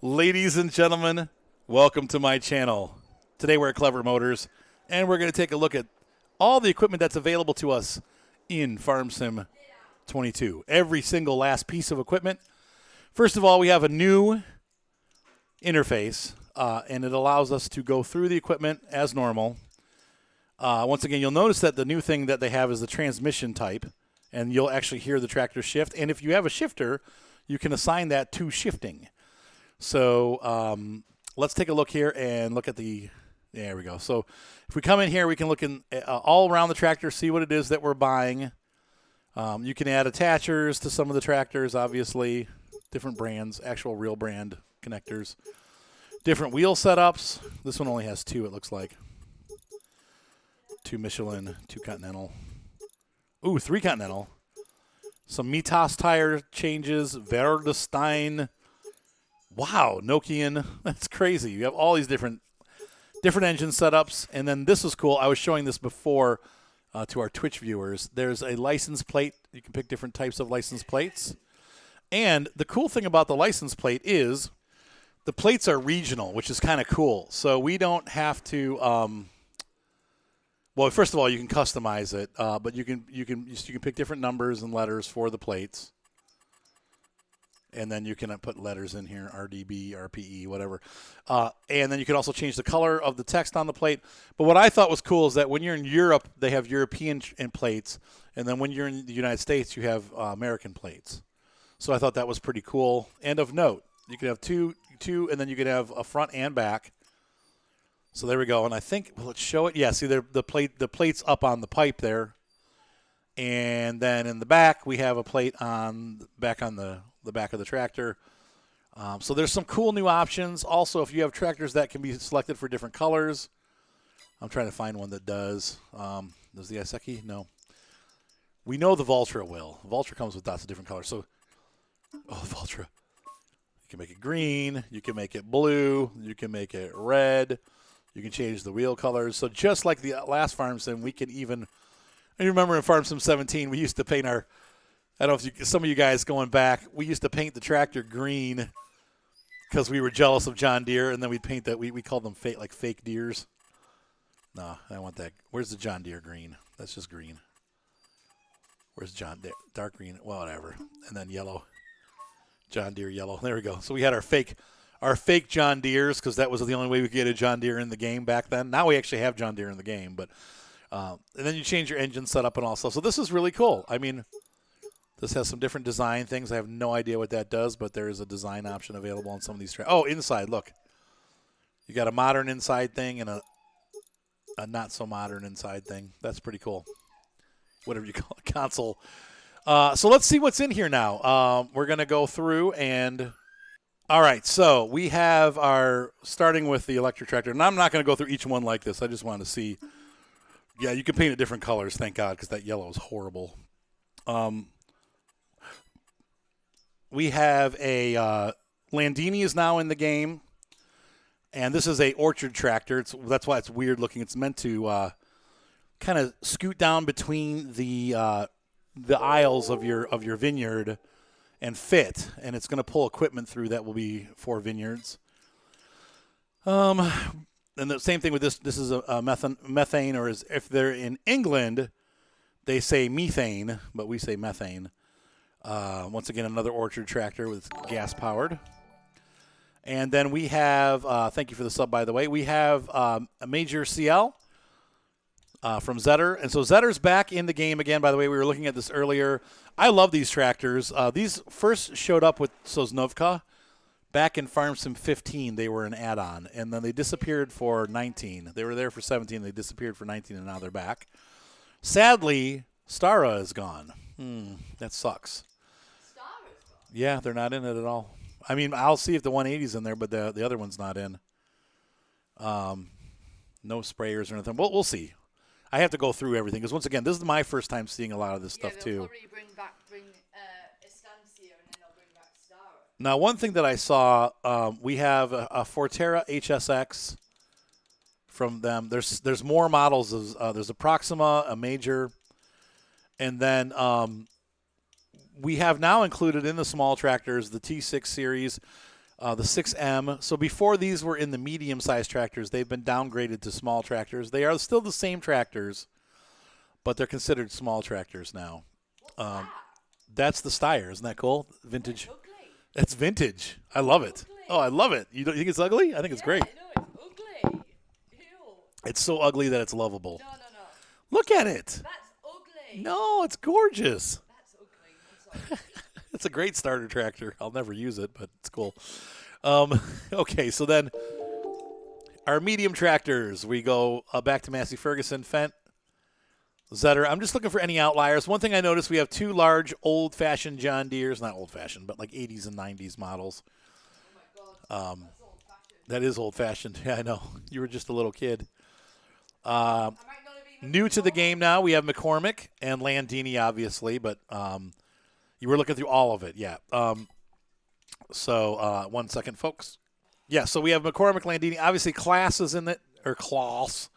Ladies and gentlemen, welcome to my channel. Today we're at Clever Motors, and we're going to take a look at all the equipment that's available to us in Farm Sim 22. Every single last piece of equipment. First of all, we have a new interface, and it allows us to go through the equipment as normal. Once again, you'll notice that the new thing that they have is the transmission type, and you'll actually hear the tractor shift. And if you have a shifter, you can assign that to shifting. So let's take a look here and look at the, there we go. So if we come in here, we can look in all around the tractor, see what it is that we're buying. You can add attachers to some of the tractors, obviously, different brands, actual real brand connectors. Different wheel setups. This one only has two, it looks like. 2 Michelin, 2 Continental. Ooh, 3 Continental. Some Mitas tire changes, Verdestein. Wow, Nokian. That's crazy. You have all these different engine setups. And then this is cool. I was showing this before to our Twitch viewers. There's a license plate. You can pick different types of license plates. And the cool thing about the license plate is the plates are regional, which is kind of cool. So we don't have to well, first of all, you can customize it, but you can pick different numbers and letters for the plates. And then you can put letters in here, RDB, RPE, whatever. And then you can also change the color of the text on the plate. But what I thought was cool is that when you're in Europe, they have European plates. And then when you're in the United States, you have American plates. So I thought that was pretty cool. And of note, you could have two, and then you could have a front and back. So there we go. And I think, well, let's show it. Yeah, see, the plate's up on the pipe there. And then in the back, we have a plate on the back of the tractor. So there's some cool new options. Also, if you have tractors that can be selected for different colors, I'm trying to find one that does. Does the Iseki? No. We know the Valtra will. The Valtra comes with lots of different colors. So, the Valtra. You can make it green. You can make it blue. You can make it red. You can change the wheel colors. So just like the last Farm Sim, we can even. I remember in Farm Sim 17, we used to paint our. I don't know if some of you guys going back, we used to paint the tractor green because we were jealous of John Deere, and then we'd paint that. We called them fake Deeres. No, I want that. Where's the John Deere green? That's just green. Where's John Deere? Dark green, well, whatever. And then yellow. John Deere yellow. There we go. So we had our fake John Deeres because that was the only way we could get a John Deere in the game back then. Now we actually have John Deere in the game, but and then you change your engine setup and all stuff. So this is really cool. I mean, this has some different design things. I have no idea what that does, but there is a design option available on some of these. Oh, inside, look. You got a modern inside thing and a not so modern inside thing. That's pretty cool. Whatever you call it, console. So let's see what's in here now. We're going to go through and all right, so we have starting with the electric tractor. And I'm not going to go through each one like this. I just wanted to see. Yeah, you can paint it different colors, thank God, because that yellow is horrible. We have a Landini is now in the game. And this is a orchard tractor. That's why it's weird looking. It's meant to kind of scoot down between the aisles of your vineyard and fit, and it's going to pull equipment through that will be for vineyards. And the same thing with this. This is a methane, or if they're in England, they say methane, but we say methane. Once again, another orchard tractor with gas powered. And then we have, thank you for the sub, by the way, we have a Major CL from Cedar. And so Cedar's back in the game again. By the way, we were looking at this earlier. I love these tractors. These first showed up with Sosnovka. Back in Farm Sim 15, they were an add-on. And then they disappeared for 19. They were there for 17. They disappeared for 19, and now they're back. Sadly, Stara is gone. That sucks. Stara's gone? Yeah, they're not in it at all. I mean, I'll see if the 180's in there, but the other one's not in. No sprayers or anything. We'll see. I have to go through everything because, once again, this is my first time seeing a lot of this stuff, too. Probably bring Estancia and then I'll bring back Stara. Now, one thing that I saw, we have a Forterra HSX from them. There's more models. There's a Proxima, a Major, and then we have now included in the small tractors the T6 series. The 6M. So before these were in the medium-sized tractors, they've been downgraded to small tractors. They are still the same tractors, but they're considered small tractors now. That's the Steyr. Isn't that cool? Vintage. Ugly. That's vintage. I love it. Ugly. Oh, I love it. You don't think it's ugly? I think it's great. No, it's ugly. Ew. It's so ugly that it's lovable. No. Look at it. That's ugly. No, it's gorgeous. That's ugly. I'm sorry. It's a great starter tractor. I'll never use it, but it's cool. Okay, so then our medium tractors. We go back to Massey Ferguson, Fendt, Cedar. I'm just looking for any outliers. One thing I noticed, we have 2 large old-fashioned John Deeres. Not old-fashioned, but like 80s and 90s models. Oh my God. That's old-fashioned. That is old-fashioned. Yeah, I know. You were just a little kid. I might not have even New to the game now, we have McCormick and Landini, obviously, but you were looking through all of it, yeah. So 1 second, folks. Yeah, so we have McCormick, Landini. Obviously, Class is in it, or Klaus.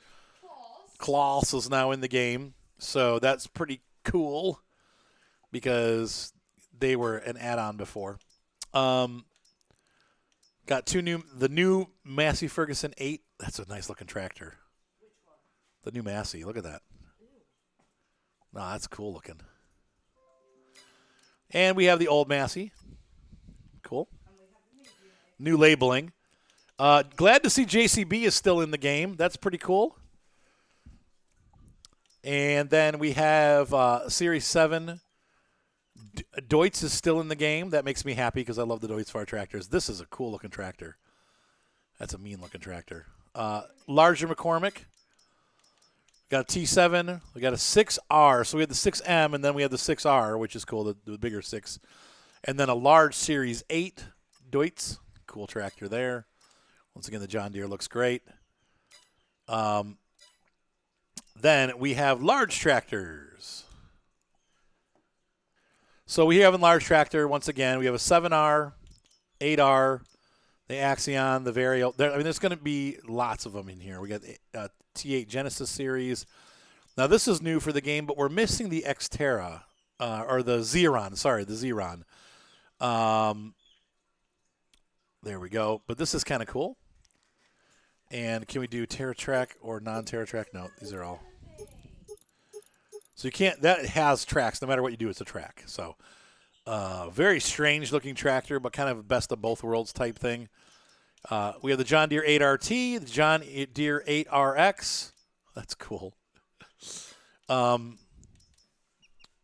Klaus is now in the game, so that's pretty cool because they were an add-on before. Got the new Massey Ferguson 8. That's a nice-looking tractor. Which one? The new Massey. Look at that. No, that's cool looking. And we have the old Massey. Cool. New labeling. Glad to see JCB is still in the game. That's pretty cool. And then we have Series 7. Deutz is still in the game. That makes me happy because I love the Deutz Far tractors. This is a cool looking tractor. That's a mean looking tractor. Larger McCormick. Got a T7. We got a 6R. So we had the 6M, and then we had the 6R, which is cool, the bigger 6. And then a large Series 8 Deutz. Cool tractor there. Once again, the John Deere looks great. Then we have large tractors. So we have a large tractor, once again. We have a 7R, 8R, the Axion, the Vario. There's going to be lots of them in here. We got T8 Genesis series. Now, this is new for the game, but we're missing the Xterra, or the Xeron. Sorry, the Xeron. There we go. But this is kind of cool. And can we do TerraTrack or non-TerraTrack? No, these are all. So you can't, that has tracks. No matter what you do, it's a track. So very strange looking tractor, but kind of best of both worlds type thing. We have the John Deere 8RT, the John Deere 8RX. That's cool.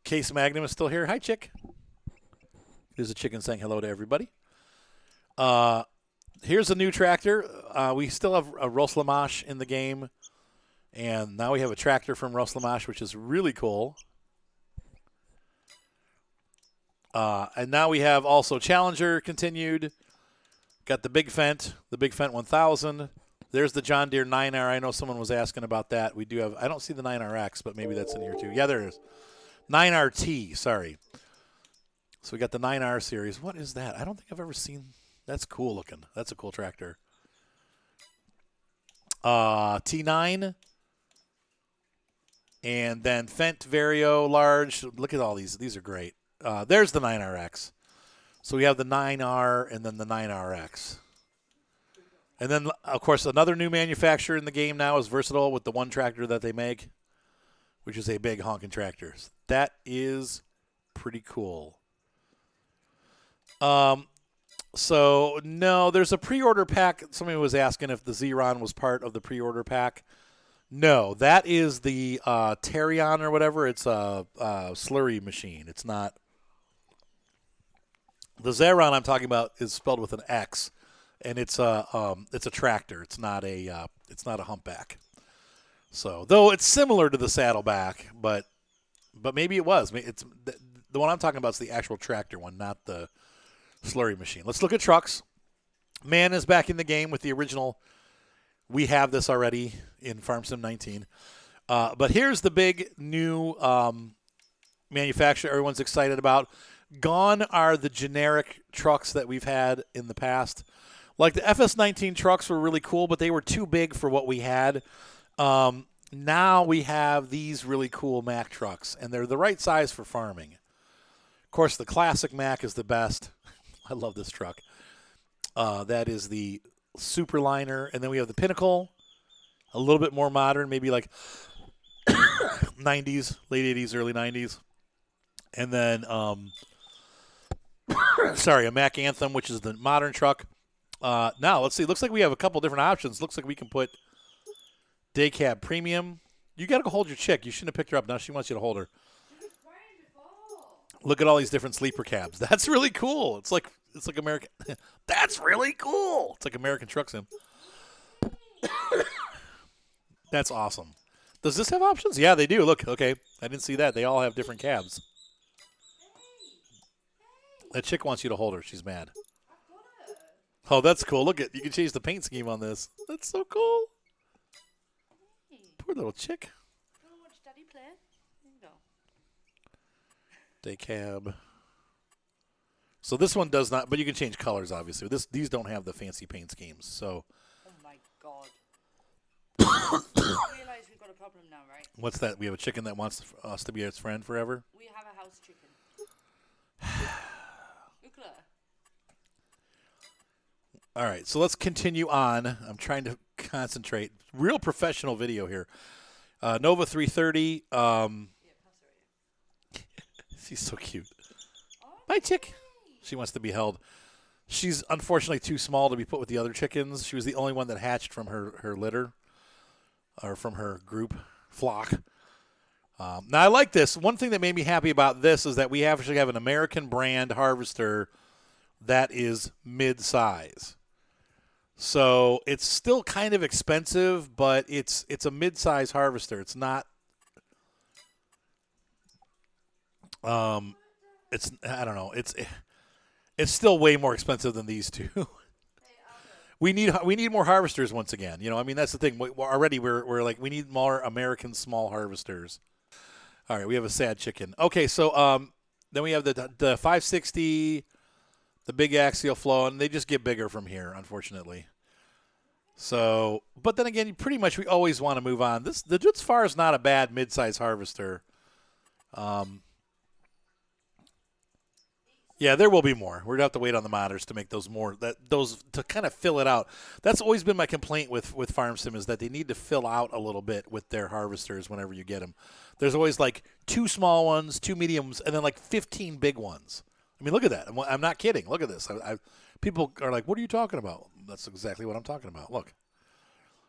Case Magnum is still here. Hi, Chick. Here's a chicken saying hello to everybody. Here's a new tractor. We still have a Roslamash in the game. And now we have a tractor from Roslamash, which is really cool. And now we have also Challenger continued. Got the Big Fendt, 1000. There's the John Deere 9R. I know someone was asking about that. We do have, I don't see the 9RX, but maybe that's in here too. Yeah, there it is. 9RT, sorry. So we got the 9R series. What is that? I don't think I've ever seen. That's cool looking. That's a cool tractor. T9. And then Fendt Vario large. Look at all these. These are great. There's the 9RX. So we have the 9R and then the 9RX. And then, of course, another new manufacturer in the game now is Versatile with the one tractor that they make, which is a big honking tractor. That is pretty cool. So, no, there's a pre-order pack. Somebody was asking if the Xeron was part of the pre-order pack. No, that is the Terion or whatever. It's a slurry machine. It's not. The Xeron I'm talking about is spelled with an X, and it's a tractor. It's not a humpback. So, though it's similar to the Saddleback, but maybe it was. It's the one I'm talking about is the actual tractor one, not the slurry machine. Let's look at trucks. Man is back in the game with the original. We have this already in Farm Sim 19. But here's the big new manufacturer everyone's excited about. Gone are the generic trucks that we've had in the past. Like the FS19 trucks were really cool, but they were too big for what we had. Now we have these really cool Mack trucks, and they're the right size for farming. Of course, the classic Mack is the best. I love this truck. That is the Superliner, and then we have the Pinnacle, a little bit more modern, maybe like 90s, late 80s, early 90s. And then, sorry, a Mack Anthem, which is the modern truck. Now, let's see. Looks like we have a couple different options. Looks like we can put Day Cab Premium. You got to go hold your chick. You shouldn't have picked her up. Now she wants you to hold her. Look at all these different sleeper cabs. That's really cool. It's like American. That's really cool. It's like American Truck Sim. That's awesome. Does this have options? Yeah, they do. Look, okay. I didn't see that. They all have different cabs. That chick wants you to hold her. She's mad. Oh, that's cool. Look at you can change the paint scheme on this. That's so cool. Poor little chick. You want to watch Daddy play? There you go. Day cab. So this one does not, but you can change colors, obviously. These don't have the fancy paint schemes. So. Oh my God. I realize we've got a problem now, right? What's that? We have a chicken that wants us to be its friend forever. We have a house chicken. Look at her. All right, so let's continue on. I'm trying to concentrate. Real professional video here. Nova 330. Yeah, pass her here. She's so cute. Oh, Bye, chick. She wants to be held. She's unfortunately too small to be put with the other chickens. She was the only one that hatched from her litter, or from her group, flock. Now, I like this. One thing that made me happy about this is that we actually have an American brand harvester that is mid-size. So it's still kind of expensive, but it's a mid-size harvester. It's not. It's I don't know. It's still way more expensive than these two. We need more harvesters once again. You know, I mean that's the thing. We're like we need more American small harvesters. All right, we have a sad chicken. Okay, so then we have the 560. The big axial flow, and they just get bigger from here, unfortunately. So, but then again, we always want to move on. The Dutzfar is not a bad mid-size harvester. Yeah, there will be more. We're gonna have to wait on the modders to make those to kind of fill it out. That's always been my complaint with Farm Sim is that they need to fill out a little bit with their harvesters whenever you get them. There's always like 2 small ones, 2 mediums, and then like 15 big ones. I mean, look at that. I'm not kidding. Look at this. People are like, what are you talking about? That's exactly what I'm talking about. Look.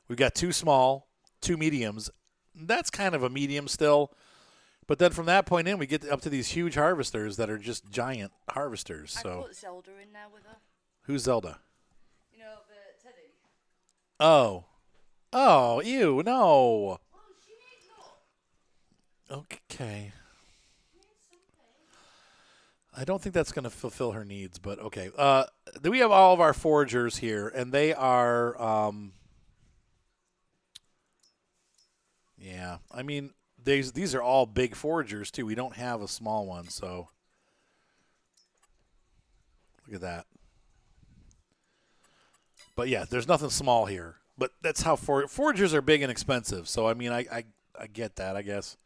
We've got 2 small, 2 mediums. That's kind of a medium still. But then from that point in, we get up to these huge harvesters that are just giant harvesters. So. I put Zelda in there with her. Who's Zelda? You know, the Teddy. Oh. Oh, ew, no. Oh, she needs milk. Okay. I don't think that's going to fulfill her needs, but okay. Then we have all of our foragers here, and they are, yeah. I mean, these are all big foragers too. We don't have a small one, so look at that. But yeah, there's nothing small here. But that's how foragers are big and expensive. So I mean, I get that, I guess.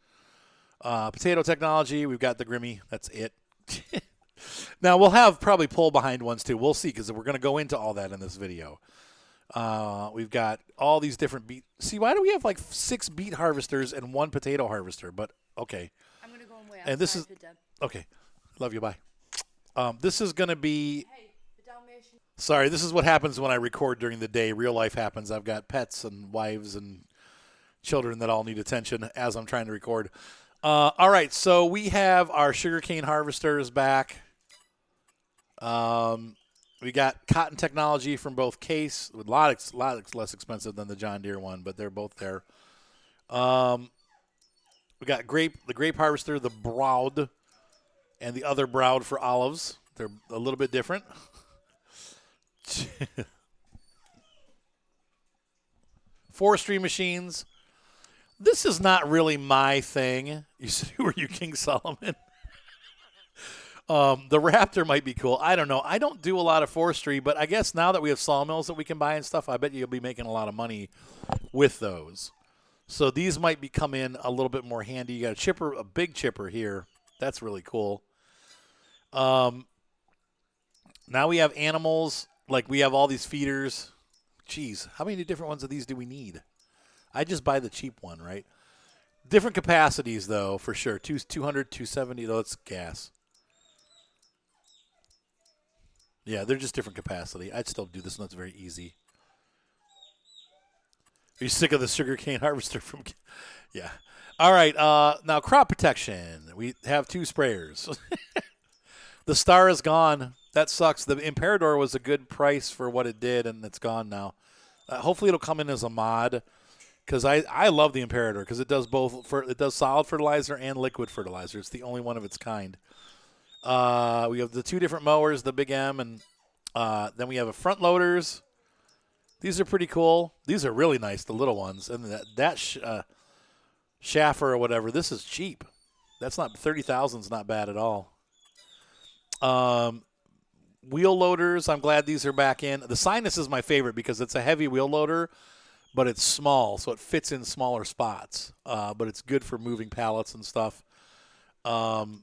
Potato Technology, we've got the Grimmy. That's it. Now, we'll have probably pull behind ones, too. We'll see, because we're going to go into all that in this video. We've got all these different beet. See, why do we have like 6 beet harvesters and 1 potato harvester? But, okay. I'm going to go and wait. And this is, okay. Love you, bye. This is going to be, Hey, the Dalmatian. sorry, this is what happens when I record during the day. Real life happens. I've got pets and wives and children that all need attention as I'm trying to record. All right, so we have our sugarcane harvesters back. We got Cotton Technology from both Case, with a lot less expensive than the John Deere one, but they're both there. We got the grape harvester, the Broad, and the other Broad for olives. They're a little bit different. Forestry machines. This is not really my thing. You said, who are you, King Solomon? The Raptor might be cool. I don't know. I don't do a lot of forestry, but I guess now that we have sawmills that we can buy and stuff, I bet you'll be making a lot of money with those. So these might be come in a little bit more handy. You got a chipper, a big chipper here. That's really cool. Now we have animals like we have all these feeders. Geez, how many different ones of these do we need? I just buy the cheap one, right? Different capacities, though, for sure. 200, 270, though, it's gas. Yeah, they're just different capacity. I'd still do this one. It's very easy. Are you sick of the sugarcane harvester from? Yeah. All right. Now, crop protection. We have 2 sprayers. The Star is gone. That sucks. The Imperador was a good price for what it did, and it's gone now. Hopefully, it'll come in as a mod. Because I love the Imperator because it does both. It does solid fertilizer and liquid fertilizer. It's the only one of its kind. We have the 2 different mowers, the Big M, and then we have a front loaders. These are pretty cool. These are really nice, the little ones. And that Schaffer or whatever, this is cheap. That's not 30,000 is not bad at all. Wheel loaders, I'm glad these are back in. The Sinus is my favorite because it's a heavy wheel loader. But it's small, so it fits in smaller spots. But it's good for moving pallets and stuff. Lots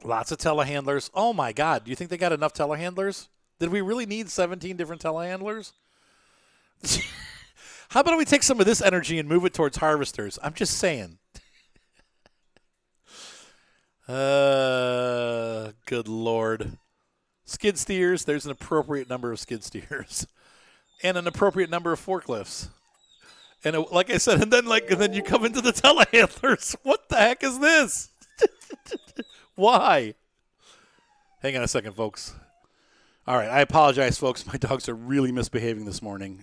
of telehandlers. Oh, my God. Do you think they got enough telehandlers? Did we really need 17 different telehandlers? How about we take some of this energy and move it towards harvesters? I'm just saying. Good Lord. Skid steers. There's an appropriate number of skid steers. And an appropriate number of forklifts, and like I said, and then you come into the telehandlers. What the heck is this? Why? Hang on a second, folks. All right, I apologize, folks. My dogs are really misbehaving this morning.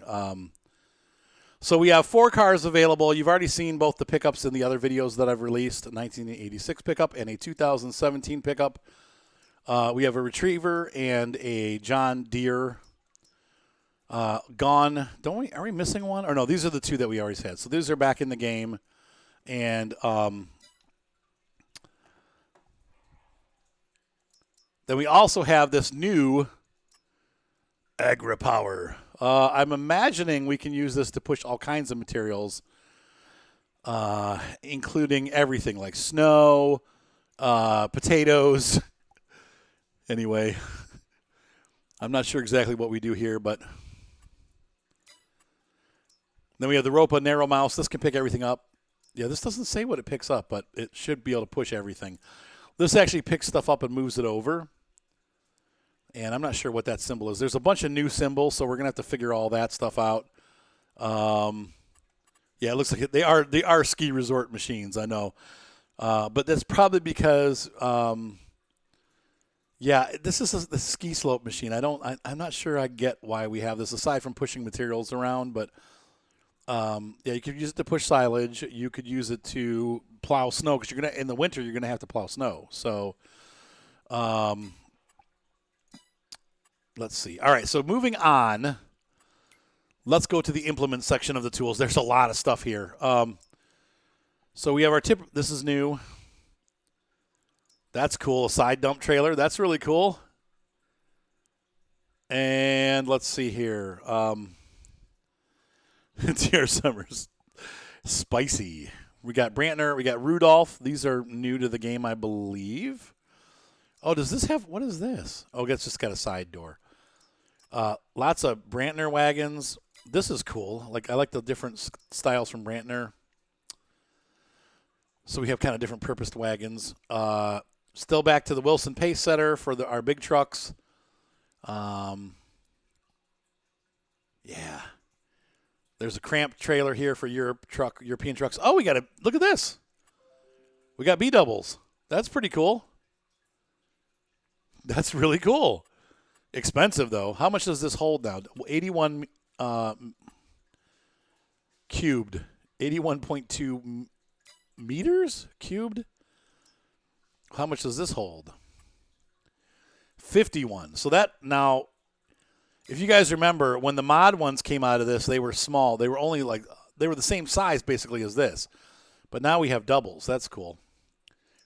So we have 4 cars available. You've already seen both the pickups in the other videos that I've released: a 1986 pickup and a 2017 pickup. We have a Retriever and a John Deere. Gone. Are we missing one? Or no, these are the 2 that we always had. So these are back in the game. And then we also have this new AgriPower. I'm imagining we can use this to push all kinds of materials, including everything like snow, potatoes. Anyway, I'm not sure exactly what we do here, but then we have the Ropa Narrow Mouse. This can pick everything up. Yeah, this doesn't say what it picks up, but it should be able to push everything. This actually picks stuff up and moves it over. And I'm not sure what that symbol is. There's a bunch of new symbols, so we're going to have to figure all that stuff out. Yeah, it looks like they are ski resort machines, I know. But that's probably because, this is the ski slope machine. I'm not sure I get why we have this, aside from pushing materials around, but you could use it to push silage. You could use it to plow snow because in the winter you're gonna have to plow snow. So, let's see. All right, so moving on. Let's go to the implement section of the tools. There's a lot of stuff here. So we have our tip. This is new. That's cool. A side dump trailer. That's really cool. And let's see here. Deere Summers. Spicy. We got Brantner. We got Rudolph. These are new to the game, I believe. Oh, does this have, what is this? Oh, it's just got a side door. Lots of Brantner wagons. This is cool. I like the different styles from Brantner. So we have kind of different purposed wagons. Still back to the Wilson pace setter for our big trucks. Yeah. There's a Cramped trailer here for European trucks. Oh, look at this. We got B-doubles. That's pretty cool. That's really cool. Expensive, though. How much does this hold now? 81 cubed. 81.2 meters cubed. How much does this hold? 51. So that now, if you guys remember, when the mod ones came out of this, they were small. They were only they were the same size basically as this. But now we have doubles. That's cool.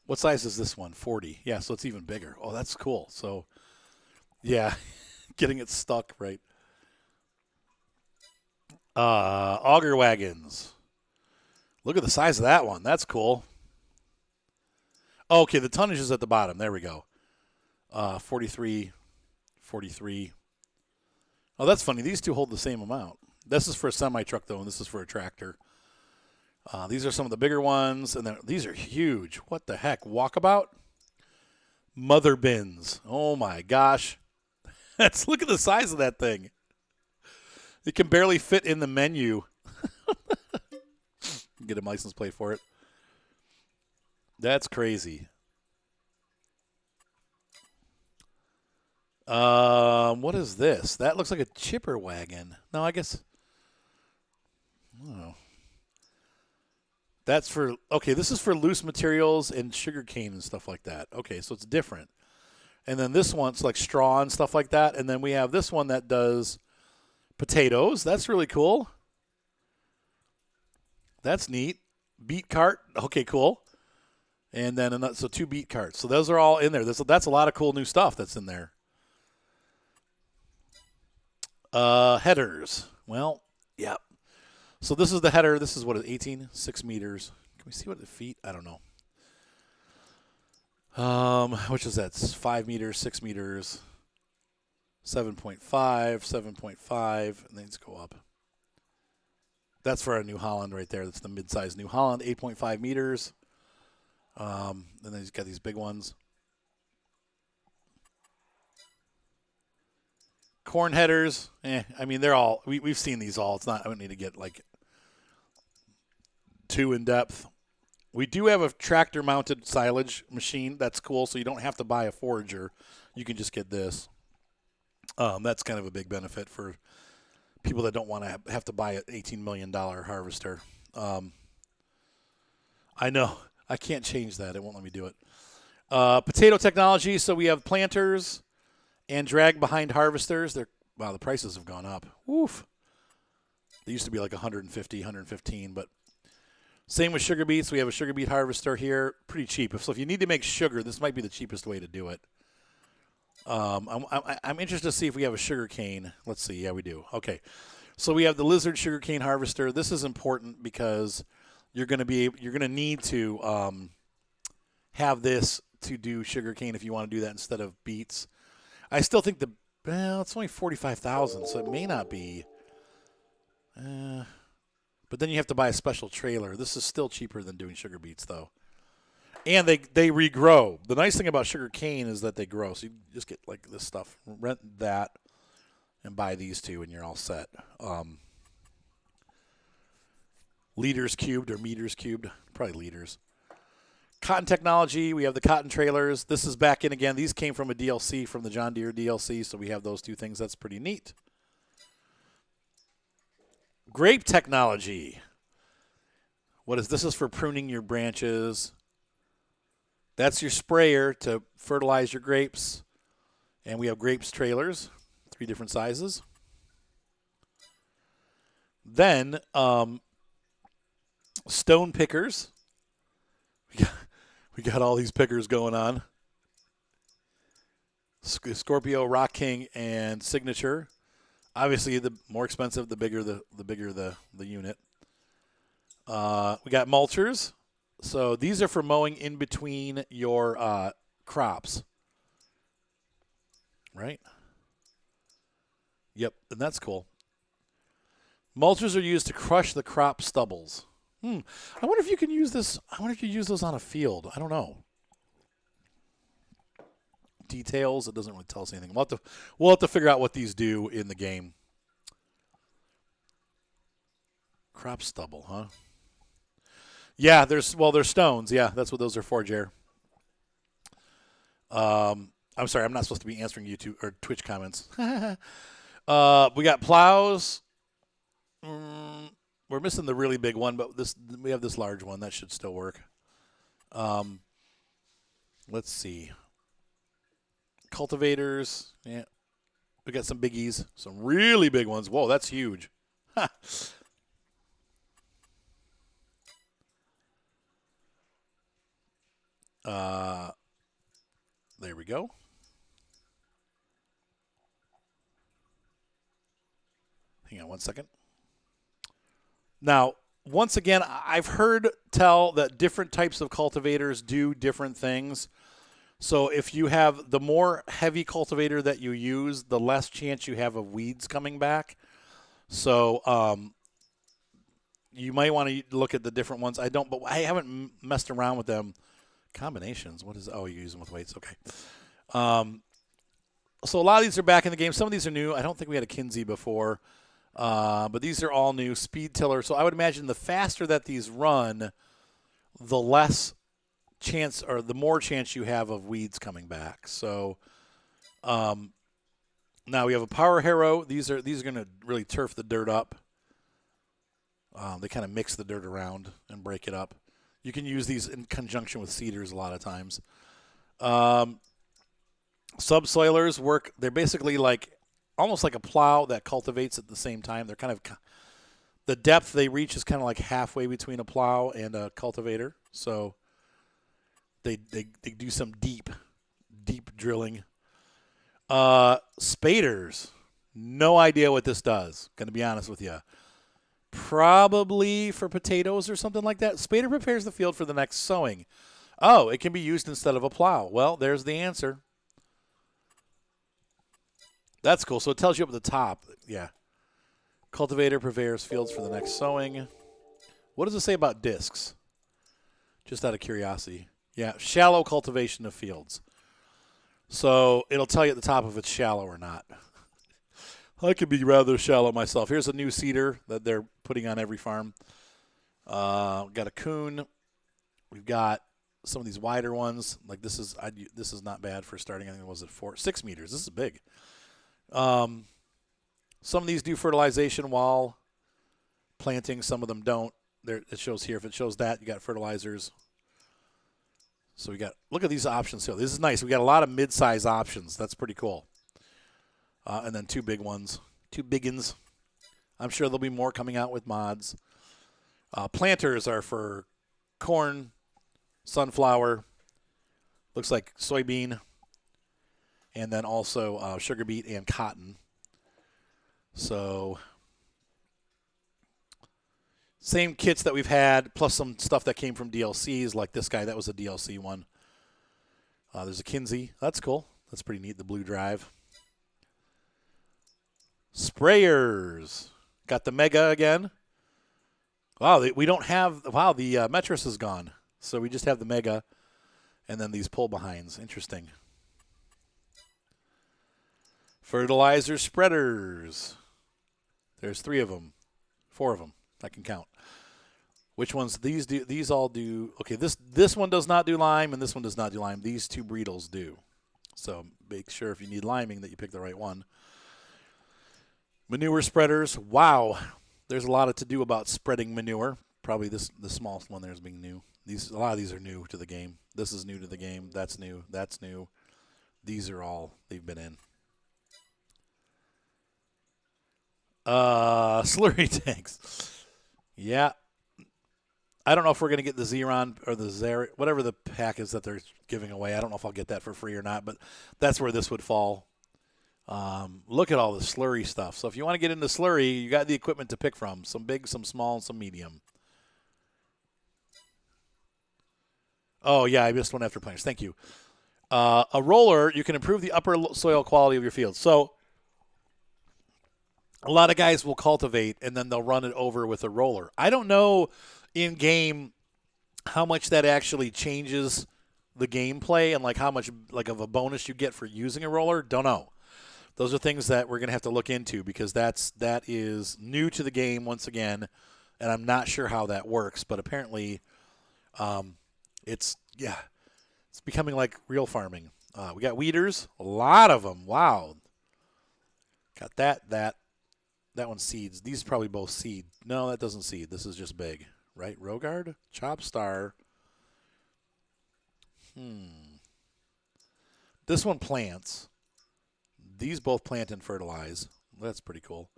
What size is this one? 40. Yeah, so it's even bigger. Oh, that's cool. So, yeah, getting it stuck right. Auger Wagons. Look at the size of that one. That's cool. Okay, the tonnage is at the bottom. There we go. 43, 43. Oh, that's funny. These two hold the same amount. This is for a semi-truck, though, and this is for a tractor. These are some of the bigger ones, and then these are huge. What the heck? Walkabout? Mother bins. Oh, my gosh. Look at the size of that thing. It can barely fit in the menu. Get a license plate for it. That's crazy. What is this? That looks like a chipper wagon. No, I guess. Oh. That's for, okay, this is for loose materials and sugarcane and stuff like that. Okay, so it's different. And then this one's like straw and stuff like that. And then we have this one that does potatoes. That's really cool. That's neat. Beet cart. Okay, cool. And then, so 2 beet carts. So those are all in there. That's a lot of cool new stuff that's in there. Headers. Well, yeah. So this is the header. This is what is 18, 6 meters. Can we see what the feet? I don't know. Which is that? 5 meters, 6 meters, 7.5, 7.5, and then let's go up. That's for our New Holland right there. That's the mid-size New Holland, 8.5 meters. And then he's got these big ones. Corn headers, I mean, they're all, we've seen these all. It's not, I don't need to get like too in depth. We do have a tractor mounted silage machine. That's cool. So you don't have to buy a forager. You can just get this. That's kind of a big benefit for people that don't want to have to buy an $18 million harvester. I know. I can't change that. It won't let me do it. Potato technology. So we have planters and drag behind harvesters. Wow, the prices have gone up. Woof. They used to be like 150, 115, but same with sugar beets. We have a sugar beet harvester here, pretty cheap. So if you need to make sugar, this might be the cheapest way to do it. I'm interested to see if we have a sugar cane. Let's see. Yeah, we do. Okay. So we have the lizard sugar cane harvester. This is important because you're going to need to have this to do sugar cane if you want to do that instead of beets. I still think it's only $45,000, so it may not be. But then you have to buy a special trailer. This is still cheaper than doing sugar beets, though. And they regrow. The nice thing about sugar cane is that they grow. So you just get like this stuff, rent that, and buy these two, and you're all set. Liters cubed or meters cubed, probably liters. Cotton technology, we have the cotton trailers. This is back in again. These came from a DLC, from the John Deere DLC, so we have those two things. That's pretty neat. Grape technology. This is for pruning your branches. That's your sprayer to fertilize your grapes. And we have grapes trailers, 3 different sizes. Then stone pickers. We got all these pickers going on. Scorpio, Rock King, and Signature. Obviously, the more expensive, the bigger the unit. We got mulchers. So these are for mowing in between your crops. Right? Yep, and that's cool. Mulchers are used to crush the crop stubbles. I wonder if you can use this. I wonder if you use those on a field. I don't know. Details. It doesn't really tell us anything. We'll have to figure out what these do in the game. Crop stubble, huh? Yeah, there's stones. Yeah, that's what those are for, Jer. I'm sorry, I'm not supposed to be answering YouTube or Twitch comments. We got plows. We're missing the really big one, but we have this large one that should still work. Let's see. Cultivators. Yeah, we got some biggies, some really big ones. Whoa, that's huge. There we go. Hang on one second. Now, once again, I've heard tell that different types of cultivators do different things. So if you have the more heavy cultivator that you use, the less chance you have of weeds coming back. So you might want to look at the different ones. I don't, but I haven't messed around with them. Combinations. What is? Oh, you use them with weights. Okay. So a lot of these are back in the game. Some of these are new. I don't think we had a Kinsey before, but these are all new. Speed tiller. So I would imagine the faster that these run, the less chance or the more chance you have of weeds coming back. So now we have a power harrow. These are going to really turf the dirt up. They kind of mix the dirt around and break it up. You can use these in conjunction with seeders a lot of times. Subsoilers work. They're basically like almost like a plow that cultivates at the same time. They're kind of the depth they reach is kind of like halfway between a plow and a cultivator. So they do some deep drilling. Spaders. No idea what this does. Going to be honest with you. Probably for potatoes or something like that. Spader prepares the field for the next sowing. Oh, it can be used instead of a plow. Well, there's the answer. That's cool. So it tells you up at the top. Yeah. Cultivator prepares fields for the next sowing. What does it say about discs? Just out of curiosity. Yeah, shallow cultivation of fields. So it'll tell you at the top if it's shallow or not. I could be rather shallow myself. Here's a new cedar that they're putting on every farm. Got a coon. We've got some of these wider ones. Like this is not bad for starting. I think it was at 6 meters. This is big. Some of these do fertilization while planting. Some of them don't. It shows here. If it shows that, you got fertilizers. So we got, look at these options here. This is nice. We got a lot of mid-size options. That's pretty cool. And then 2 big ones, 2 biggins. I'm sure there'll be more coming out with mods. Planters are for corn, sunflower, looks like soybean, and then also sugar beet and cotton. So same kits that we've had, plus some stuff that came from DLCs, like this guy. That was a DLC one. There's a Kinsey. That's cool. That's pretty neat, the blue drive. Sprayers. Got the Mega again. Wow, we don't have, wow, the Metris is gone. So we just have the Mega and then these pull-behinds. Interesting. Fertilizer spreaders. There's 3 of them. 4 of them. I can count. Which ones? These do. These all do. Okay, this one does not do lime, and this one does not do lime. These 2 Breedles do. So make sure if you need liming that you pick the right one. Manure spreaders. Wow, there's a lot to do about spreading manure. Probably the smallest one there is being new. A lot of these are new to the game. This is new to the game. That's new. That's new. These are all they've been in. Slurry tanks. Yeah. I don't know if we're going to get the Xeron or the Zer, whatever the pack is that they're giving away. I don't know if I'll get that for free or not, but that's where this would fall. Look at all the slurry stuff. So if you want to get into slurry, you got the equipment to pick from. Some big, some small, and some medium. Oh, yeah, I missed one after planters. Thank you. A roller, you can improve the upper soil quality of your field. So a lot of guys will cultivate, and then they'll run it over with a roller. I don't know in-game how much that actually changes the gameplay and like how much like of a bonus you get for using a roller. Don't know. Those are things that we're going to have to look into because that is new to the game once again, and I'm not sure how that works. But apparently, it's becoming like real farming. We got weeders, a lot of them. Wow, got that one seeds. These probably both seed. No, that doesn't seed. This is just big, right? Rogard, Chop Star. This one plants. These both plant and fertilize. That's pretty cool.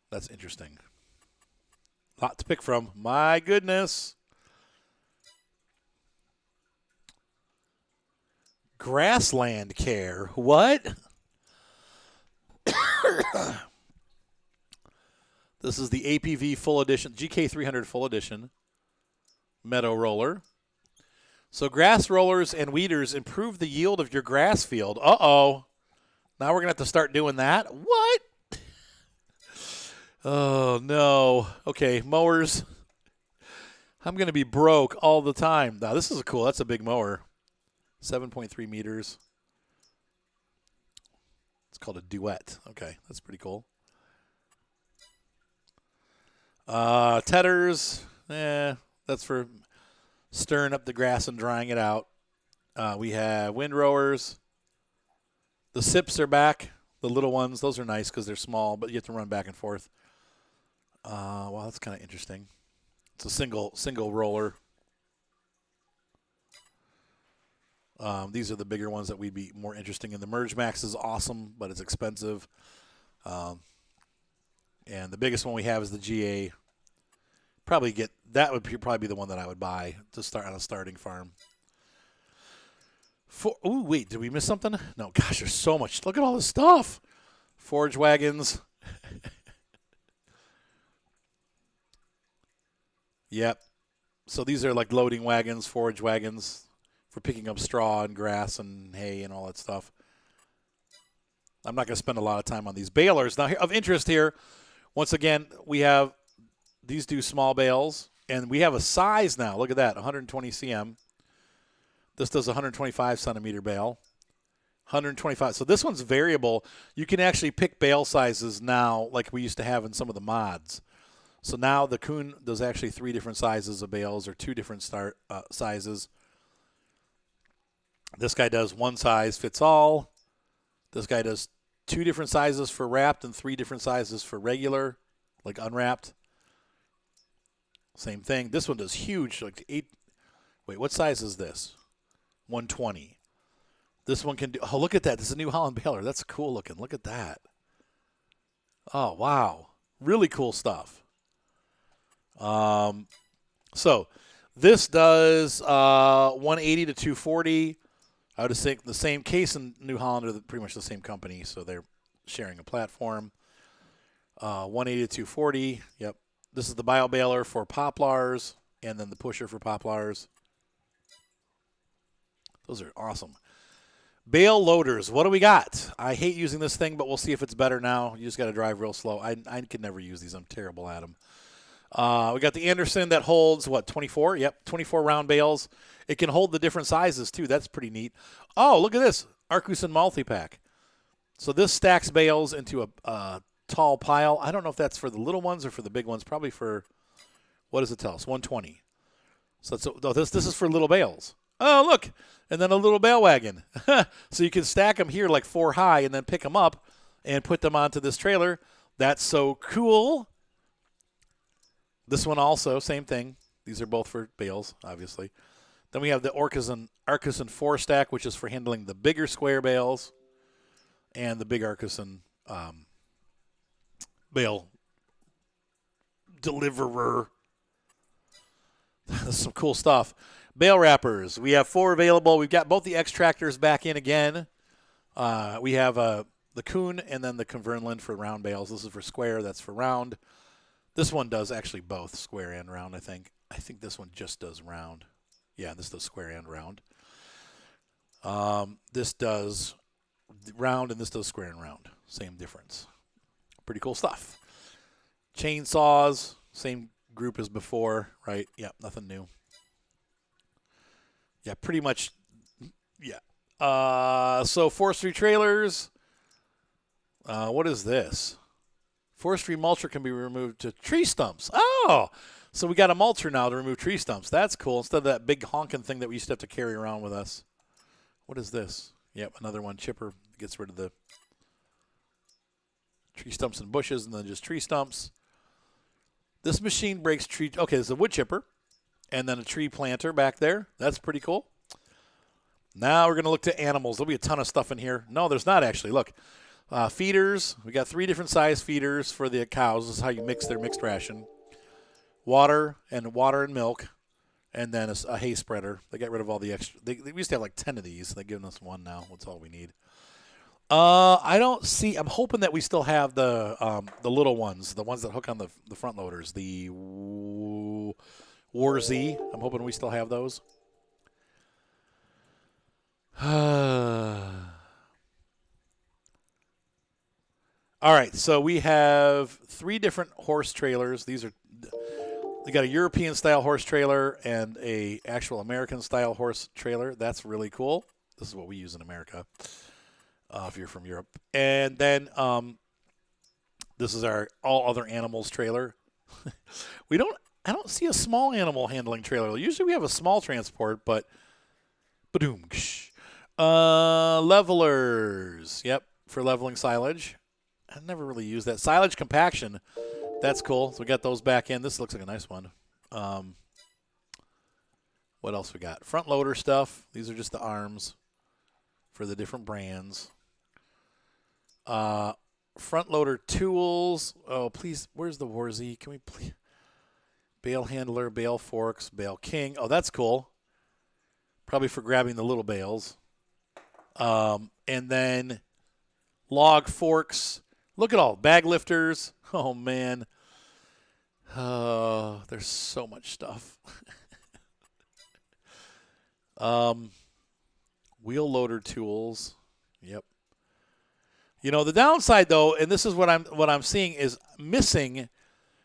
That's interesting. Lot to pick from. My goodness. Grassland care. What? This is the APV full edition, GK300 full edition meadow roller. So grass rollers and weeders improve the yield of your grass field. Uh-oh. Now we're going to have to start doing that? What? Oh, no. Okay, mowers. I'm going to be broke all the time. Now, this is cool. That's a big mower. 7.3 meters. It's called a duet. Okay, that's pretty cool. Tedders. That's for stirring up the grass and drying it out. We have windrowers. The sips are back. The little ones, those are nice because they're small, but you have to run back and forth. Well, that's kind of interesting. It's a single roller. These are the bigger ones that we'd be more interesting in. The Merge Max is awesome, but it's expensive. And the biggest one we have is the GA. That would probably be the one that I would buy to start on a starting farm. Wait, did we miss something? No, gosh, there's so much. Look at all this stuff. Forage wagons. Yep. So these are like loading wagons, forage wagons for picking up straw and grass and hay and all that stuff. I'm not going to spend a lot of time on these balers. Now, of interest here, once again, we have these do small bales, and we have a size now. Look at that, 120 cm. This does 125 centimeter bale. 125. So this one's variable. You can actually pick bale sizes now like we used to have in some of the mods. So now the Kuhn does actually 3 different sizes of bales or 2 different sizes. This guy does 1 size fits all. This guy does 2 different sizes for wrapped and 3 different sizes for regular, like unwrapped. Same thing. This one does huge, like 8. Wait, what size is this? 120. This one can do. Oh, look at that. This is a New Holland Baler. That's cool looking. Look at that. Oh, wow. Really cool stuff. So this does 180 to 240. I would think the same Case and New Holland are pretty much the same company, so they're sharing a platform. 180 to 240. Yep. This is the bio baler for poplars, and then the pusher for poplars. Those are awesome. Bale loaders. What do we got? I hate using this thing, but we'll see if it's better now. You just got to drive real slow. I can never use these. I'm terrible at them. We got the Anderson that holds, 24? Yep, 24 round bales. It can hold the different sizes, too. That's pretty neat. Oh, look at this. Arcuson multi-pack. So this stacks bales into a tall pile. I don't know if that's for the little ones or for the big ones. Probably for, what does it tell us? 120. So this is for little bales. Oh, look. And then a little bale wagon. So you can stack them here like 4 high and then pick them up and put them onto this trailer. That's so cool. This one also, same thing. These are both for bales, obviously. Then we have the Arcuson 4-stack, which is for handling the bigger square bales, and the big Arcuson bale deliverer. That's some cool stuff. Bale wrappers. We have 4 available. We've got both the X-Tractors back in again. We have the Kuhn and then the Convernland for round bales. This is for square. That's for round. This one does actually both square and round, I think. I think this one just does round. Yeah, this does square and round. This does round and this does square and round. Same difference. Pretty cool stuff. Chainsaws, same group as before, right? Yeah, nothing new. Yeah, pretty much. Yeah. So Forestry Trailers. What is this? Forestry mulcher can be removed to tree stumps. Oh, so we got a mulcher now to remove tree stumps. That's cool. Instead of that big honking thing that we used to have to carry around with us. What is this? Yep, another one. Chipper gets rid of the tree stumps and bushes and then just tree stumps. This machine breaks tree. Okay, there's a wood chipper and then a tree planter back there. That's pretty cool. Now we're going to look to animals. There'll be a ton of stuff in here. No, there's not actually. Look. Feeders. We got 3 different size feeders for the cows. This is how you mix their mixed ration. Water and milk, and then a hay spreader. They got rid of all the extra. We used to have like 10 of these. They're giving us 1 now. That's all we need. I don't see. I'm hoping that we still have the little ones, the ones that hook on the front loaders. The War Z. I'm hoping we still have those. All right, so we have 3 different horse trailers. We got a European style horse trailer and a actual American style horse trailer. That's really cool. This is what we use in America. If you're from Europe, and then this is our all other animals trailer. I don't see a small animal handling trailer. Usually we have a small transport, but badoom. Levelers. Yep, for leveling silage. I never really used that. Silage compaction. That's cool. So we got those back in. This looks like a nice one. What else we got? Front loader stuff. These are just the arms for the different brands. Front loader tools. Oh, please. Where's the Warzy? Can we please? Bale handler, bale forks, bale king. Oh, that's cool. Probably for grabbing the little bales. And then log forks. Look at all bag lifters. Oh man. There's so much stuff. Wheel loader tools. Yep. You know, the downside though, and this is what I'm seeing is missing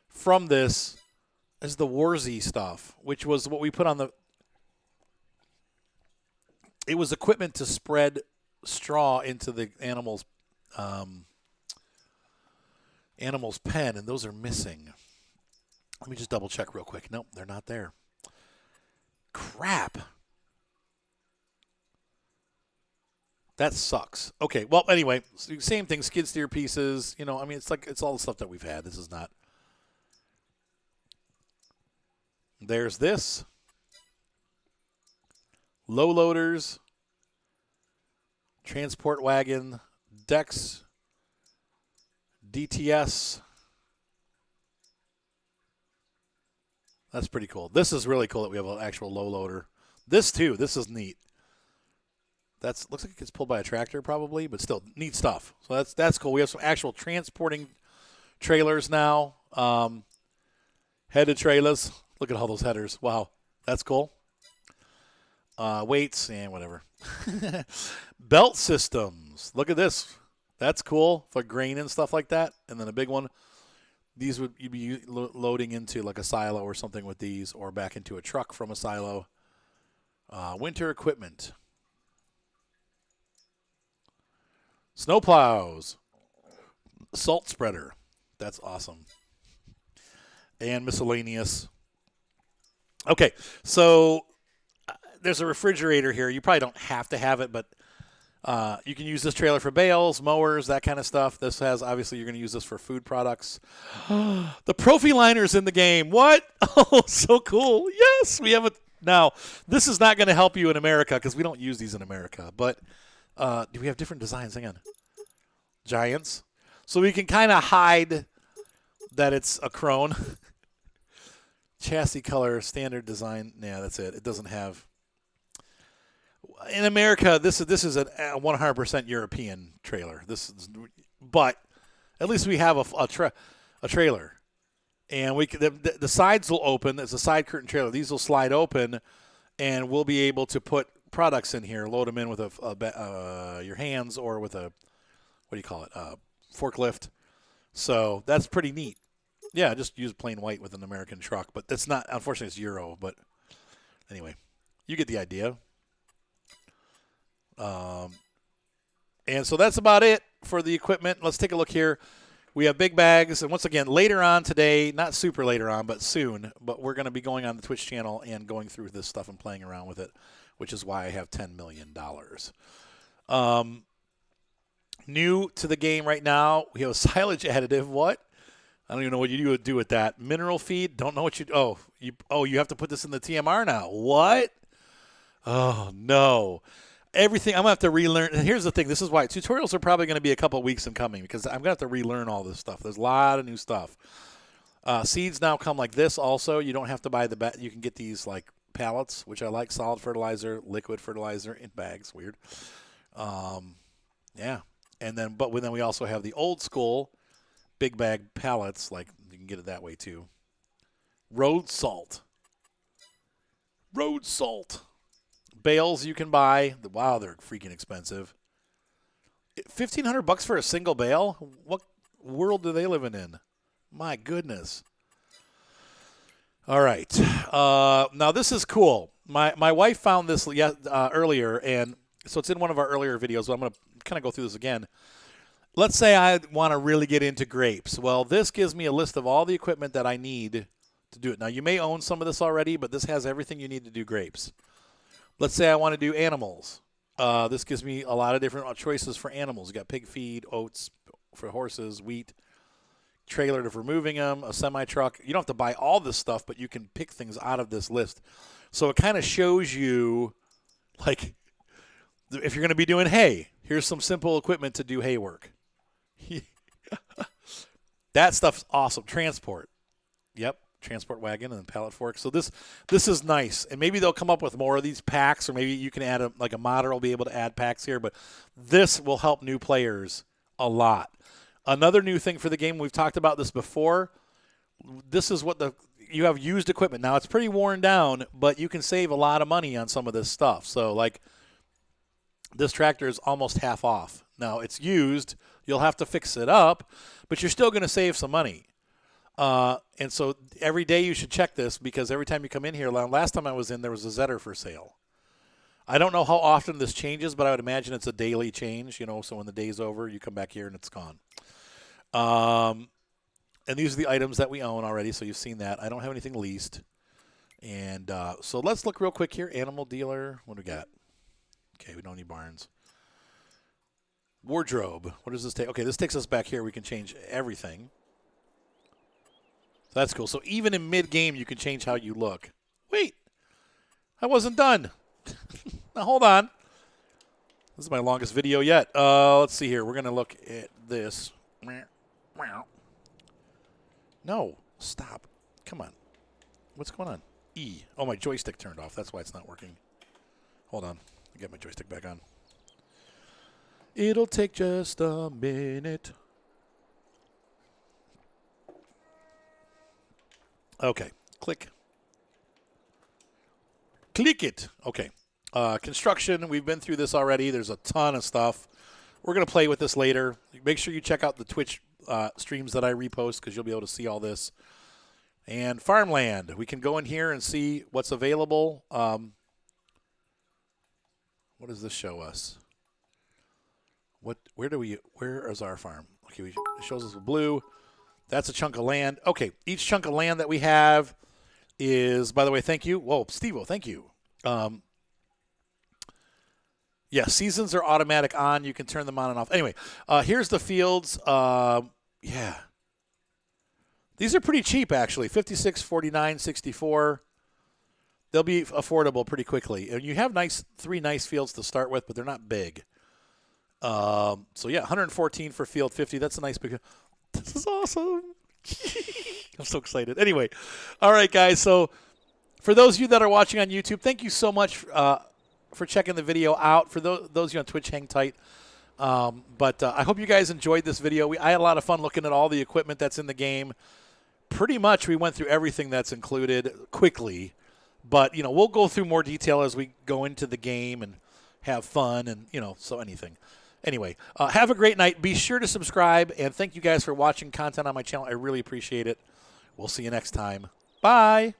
from this is the Warzy stuff, which was what we put on the. It was equipment to spread straw into the animal's pen, and those are missing. Let me just double check real quick. Nope, they're not there. Crap. That sucks. Okay, well, anyway, same thing. Skid steer pieces. You know, I mean, it's all the stuff that we've had. This is not. There's this. Low loaders. Transport wagon. Decks. DTS. That's pretty cool. This is really cool that we have an actual low loader. This too. This is neat. Looks like it gets pulled by a tractor probably, but still neat stuff. So that's cool. We have some actual transporting trailers now. Headed trailers. Look at all those headers. Wow, that's cool. Weights and whatever. Belt systems. Look at this. That's cool for grain and stuff like that. And then a big one. These you'd be loading into like a silo or something with these, or back into a truck from a silo. Winter equipment. Snow plows. Salt spreader. That's awesome. And miscellaneous. Okay, so there's a refrigerator here. You probably don't have to have it, but you can use this trailer for bales, mowers, that kind of stuff. This has, obviously, you're going to use this for food products. The Profi liner's in the game. What? Oh, so cool. Yes, we have it. Now, this is not going to help you in America because we don't use these in America, but do we have different designs? Hang on. Giants. So we can kind of hide that it's a crone. Chassis color, standard design. Yeah, that's it. It doesn't have. In America, this is a 100% European trailer. But at least we have a trailer, and the sides will open. It's a side curtain trailer. These will slide open, and we'll be able to put products in here, load them in with your hands or with a what do you call it, forklift. So that's pretty neat. Yeah, just use plain white with an American truck, but that's not. Unfortunately, it's Euro. But anyway, you get the idea. And so that's about it for the equipment. Let's take a look here. We have big bags, and once again, later on today, not super later on, but soon, but we're going to be going on the Twitch channel and going through this stuff and playing around with it, which is why I have $10 million. New to the game right now, we have a silage additive. What? I don't even know what you would do with that. Mineral feed, don't know what you have to put this in the TMR now. What? Oh, no. Everything, I'm going to have to relearn. And here's the thing. This is why tutorials are probably going to be a couple of weeks in coming because I'm going to have to relearn all this stuff. There's a lot of new stuff. Seeds now come like this also. You don't have to buy you can get these like pallets, which I like, solid fertilizer, liquid fertilizer in bags. Weird. Yeah. And then, but then we also have the old school big bag pallets. Like you can get it that way too. Road salt. Bales you can buy. Wow, they're freaking expensive. $1,500 for a single bale? What world do they living in? My goodness. All right. Now this is cool. My wife found this earlier, and so it's in one of our earlier videos. But I'm going to kind of go through this again. Let's say I want to really get into grapes. Well, this gives me a list of all the equipment that I need to do it. Now, you may own some of this already, but this has everything you need to do grapes. Let's say I want to do animals. This gives me a lot of different choices for animals. You got pig feed, oats for horses, wheat, trailer for moving them, a semi-truck. You don't have to buy all this stuff, but you can pick things out of this list. So it kind of shows you, like, if you're going to be doing hay, here's some simple equipment to do hay work. That stuff's awesome. Transport. Yep. Transport wagon and pallet fork. So this is nice. And maybe they'll come up with more of these packs, or maybe you can add a modder will be able to add packs here. But this will help new players a lot. Another new thing for the game, we've talked about this before. This is what you have used equipment. Now it's pretty worn down, but you can save a lot of money on some of this stuff. So like this tractor is almost half off. Now it's used. You'll have to fix it up, but you're still going to save some money. And so every day you should check this, because every time you come in here, last time I was in, there was a Cedar for sale. I don't know how often this changes, but I would imagine it's a daily change, so when the day's over, you come back here and it's gone. And these are the items that we own already, so you've seen that. I don't have anything leased. And so let's look real quick here. Animal dealer, what do we got? Okay, we don't need barns. Wardrobe, what does this take? Okay, this takes us back here. We can change everything. So that's cool. So even in mid-game, you can change how you look. Wait, I wasn't done. Now, hold on. This is my longest video yet. Let's see here. We're going to look at this. No, stop. Come on. What's going on? E. Oh, my joystick turned off. That's why it's not working. Hold on. I'll get my joystick back on. It'll take just a minute. Okay. Click. Click it. Okay. Construction, we've been through this already. There's a ton of stuff. We're going to play with this later. Make sure you check out the Twitch streams that I repost, because you'll be able to see all this. And farmland, we can go in here and see what's available. What does this show us? Where is our farm? Okay, it shows us with blue. That's a chunk of land. Okay, each chunk of land that we have is, by the way, thank you. Whoa, Steve-O, thank you. Yeah, seasons are automatic on. You can turn them on and off. Anyway, here's the fields. Yeah. These are pretty cheap, actually. 56, 49, 64. They'll be affordable pretty quickly. And you have three nice fields to start with, but they're not big. So, yeah, 114 for field 50. That's a nice big. This is awesome. I'm so excited. Anyway, all right, guys. So for those of you that are watching on YouTube, thank you so much for checking the video out. For those of you on Twitch, hang tight. But I hope you guys enjoyed this video. I had a lot of fun looking at all the equipment that's in the game. Pretty much we went through everything that's included quickly. But, we'll go through more detail as we go into the game and have fun and, so anything. Anyway, have a great night. Be sure to subscribe, and thank you guys for watching content on my channel. I really appreciate it. We'll see you next time. Bye.